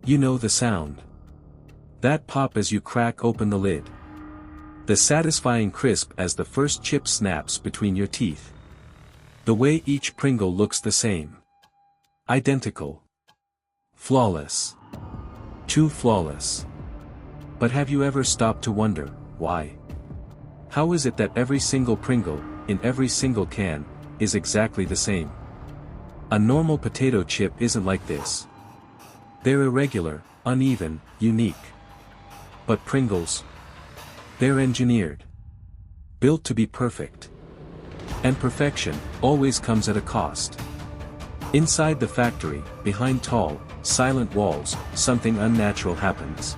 You know the sound. That pop as you crack open the lid. The satisfying crisp as the first chip snaps between your teeth. The way each Pringle looks the same. Identical. Flawless. Too flawless. But have you ever stopped to wonder, why? How is it that every single Pringle, in every single can, is exactly the same? A normal potato chip isn't like this. They're irregular, uneven, unique. But Pringles? They're engineered. Built to be perfect. And perfection always comes at a cost. Inside the factory, behind tall, silent walls, something unnatural happens.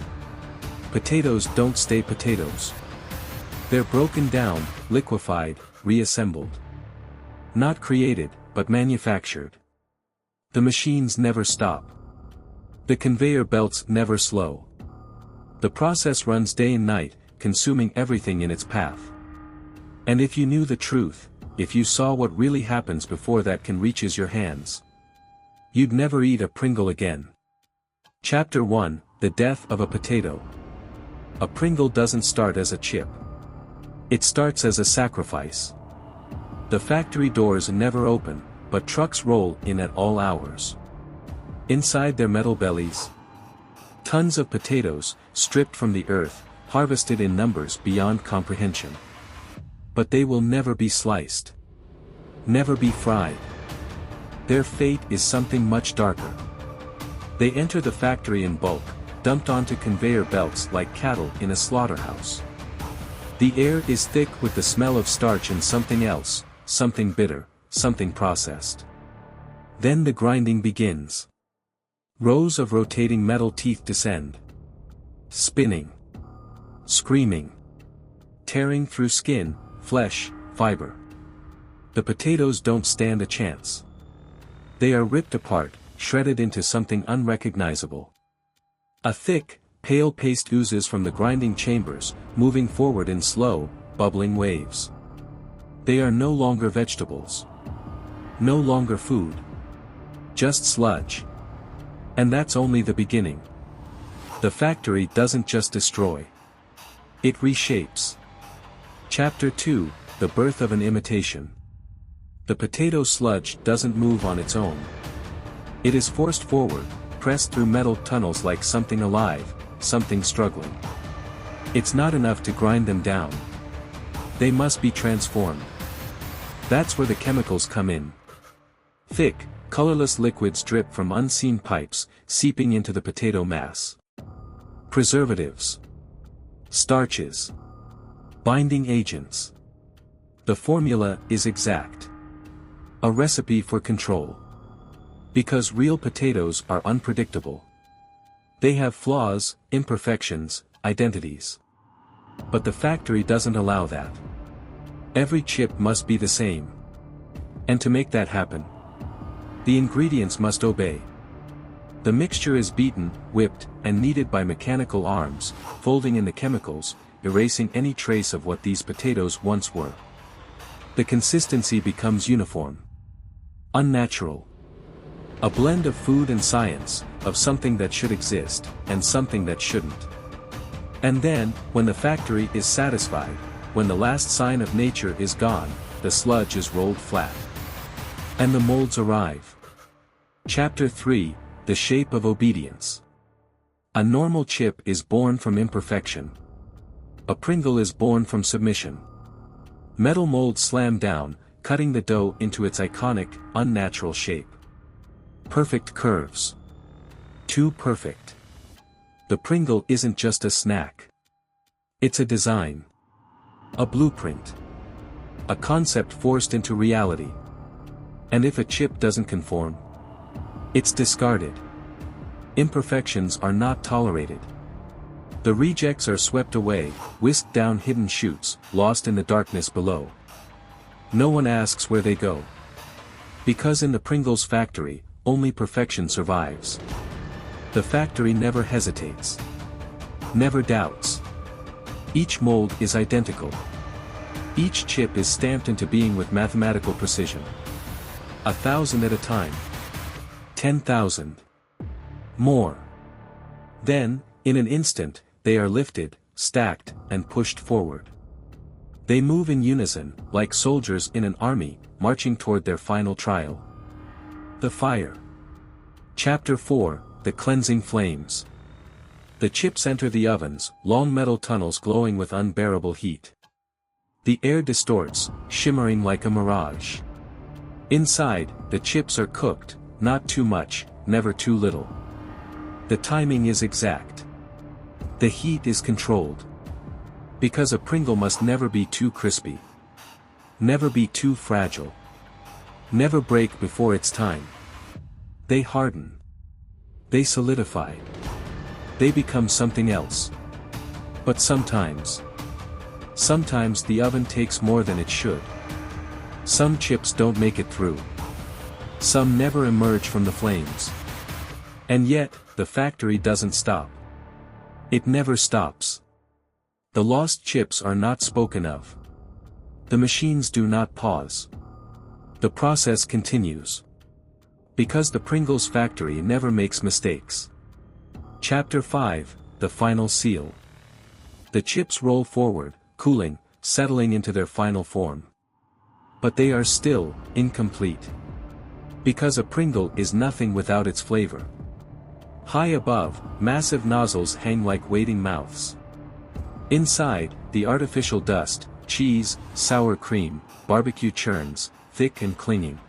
Potatoes don't stay potatoes. They're broken down, liquefied, reassembled. Not created, but manufactured. The machines never stop. The conveyor belts never slow. The process runs day and night, consuming everything in its path. And if you knew the truth, if you saw what really happens before that can reaches your hands, you'd never eat a Pringle again. Chapter 1: The Death of a Potato. A Pringle doesn't start as a chip. It starts as a sacrifice. The factory doors never open, but trucks roll in at all hours. Inside their metal bellies, tons of potatoes, stripped from the earth, harvested in numbers beyond comprehension. But they will never be sliced. Never be fried. Their fate is something much darker. They enter the factory in bulk, dumped onto conveyor belts like cattle in a slaughterhouse. The air is thick with the smell of starch and something else, something bitter, something processed. Then the grinding begins. Rows of rotating metal teeth descend. Spinning. Screaming. Tearing through skin, flesh, fiber. The potatoes don't stand a chance. They are ripped apart, shredded into something unrecognizable. A thick, pale paste oozes from the grinding chambers, moving forward in slow, bubbling waves. They are no longer vegetables. No longer food. Just sludge. And that's only the beginning. The factory doesn't just destroy. It reshapes. Chapter 2: The Birth of an Imitation. The potato sludge doesn't move on its own. It is forced forward, pressed through metal tunnels like something alive, something struggling. It's not enough to grind them down. They must be transformed. That's where the chemicals come in. Thick, colorless liquids drip from unseen pipes, seeping into the potato mass. Preservatives. Starches. Binding agents. The formula is exact. A recipe for control. Because real potatoes are unpredictable. They have flaws, imperfections, identities. But the factory doesn't allow that. Every chip must be the same. And to make that happen, the ingredients must obey. The mixture is beaten, whipped, and kneaded by mechanical arms, folding in the chemicals, erasing any trace of what these potatoes once were. The consistency becomes uniform. Unnatural. A blend of food and science, of something that should exist, and something that shouldn't. And then, when the factory is satisfied, when the last sign of nature is gone, the sludge is rolled flat. And the molds arrive. Chapter 3: The Shape of Obedience. A normal chip is born from imperfection. A Pringle is born from submission. Metal molds slam down, cutting the dough into its iconic, unnatural shape. Perfect curves. Too perfect. The Pringle isn't just a snack. It's a design. A blueprint. A concept forced into reality. And if a chip doesn't conform, it's discarded. Imperfections are not tolerated. The rejects are swept away, whisked down hidden chutes, lost in the darkness below. No one asks where they go. Because in the Pringles factory, only perfection survives. The factory never hesitates. Never doubts. Each mold is identical. Each chip is stamped into being with mathematical precision. 1,000 at a time. 10,000. More. Then, in an instant, they are lifted, stacked, and pushed forward. They move in unison, like soldiers in an army, marching toward their final trial. The fire. Chapter 4, The Cleansing Flames. The chips enter the ovens, long metal tunnels glowing with unbearable heat. The air distorts, shimmering like a mirage. Inside, the chips are cooked, not too much, never too little. The timing is exact. The heat is controlled. Because a Pringle must never be too crispy. Never be too fragile. Never break before its time. They harden. They solidify. They become something else. But sometimes the oven takes more than it should. Some chips don't make it through. Some never emerge from the flames. And yet, the factory doesn't stop. It never stops. The lost chips are not spoken of. The machines do not pause. The process continues. Because the Pringles factory never makes mistakes. Chapter 5, The Final Seal. The chips roll forward, cooling, settling into their final form. But they are still incomplete. Because a Pringle is nothing without its flavor. High above, massive nozzles hang like waiting mouths. Inside, the artificial dust, cheese, sour cream, barbecue churns, thick and clinging.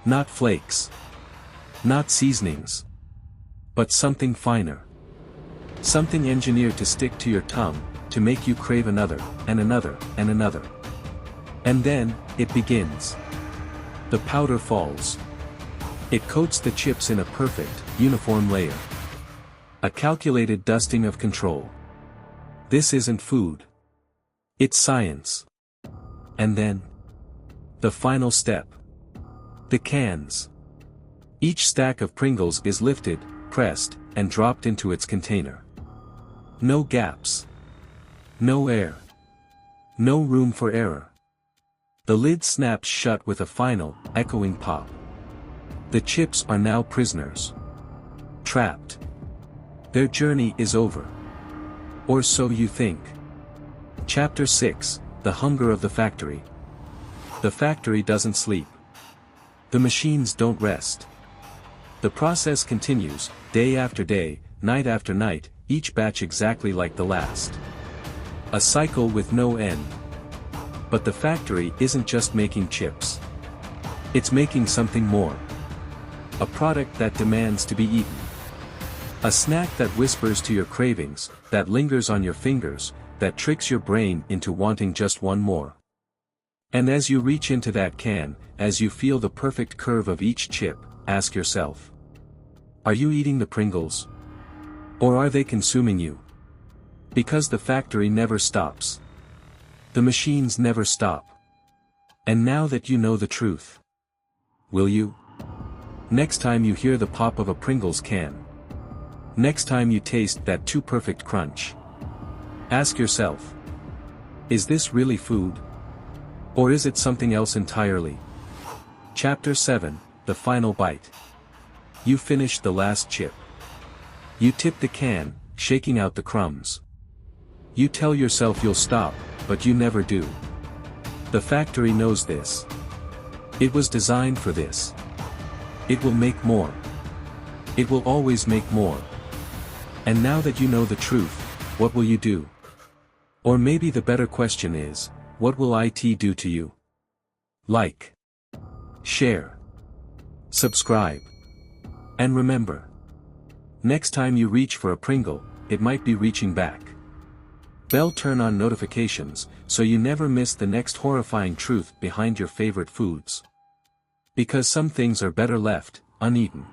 Not flakes. Not seasonings. But something finer. Something engineered to stick to your tongue, to make you crave another, and another, and another. And then, it begins. The powder falls. It coats the chips in a perfect, uniform layer. A calculated dusting of control. This isn't food. It's science. And then, the final step. The cans. Each stack of Pringles is lifted, pressed, and dropped into its container. No gaps. No air. No room for error. The lid snaps shut with a final, echoing pop. The chips are now prisoners. Trapped. Their journey is over. Or so you think. Chapter 6, The Hunger of the Factory. The factory doesn't sleep. The machines don't rest. The process continues, day after day, night after night, each batch exactly like the last. A cycle with no end. But the factory isn't just making chips. It's making something more. A product that demands to be eaten. A snack that whispers to your cravings, that lingers on your fingers, that tricks your brain into wanting just one more. And as you reach into that can, as you feel the perfect curve of each chip, ask yourself. Are you eating the Pringles? Or are they consuming you? Because the factory never stops. The machines never stop. And now that you know the truth. Will you? Next time you hear the pop of a Pringles can. Next time you taste that too perfect crunch. Ask yourself. Is this really food? Or is it something else entirely? Chapter 7, The Final Bite. You finish the last chip. You tip the can, shaking out the crumbs. You tell yourself you'll stop, but you never do. The factory knows this. It was designed for this. It will make more. It will always make more. And now that you know the truth, what will you do? Or maybe the better question is, what will IT do to you? Like. Share. Subscribe. And remember. Next time you reach for a Pringle, it might be reaching back. Bell turn on notifications, so you never miss the next horrifying truth behind your favorite foods. Because some things are better left uneaten.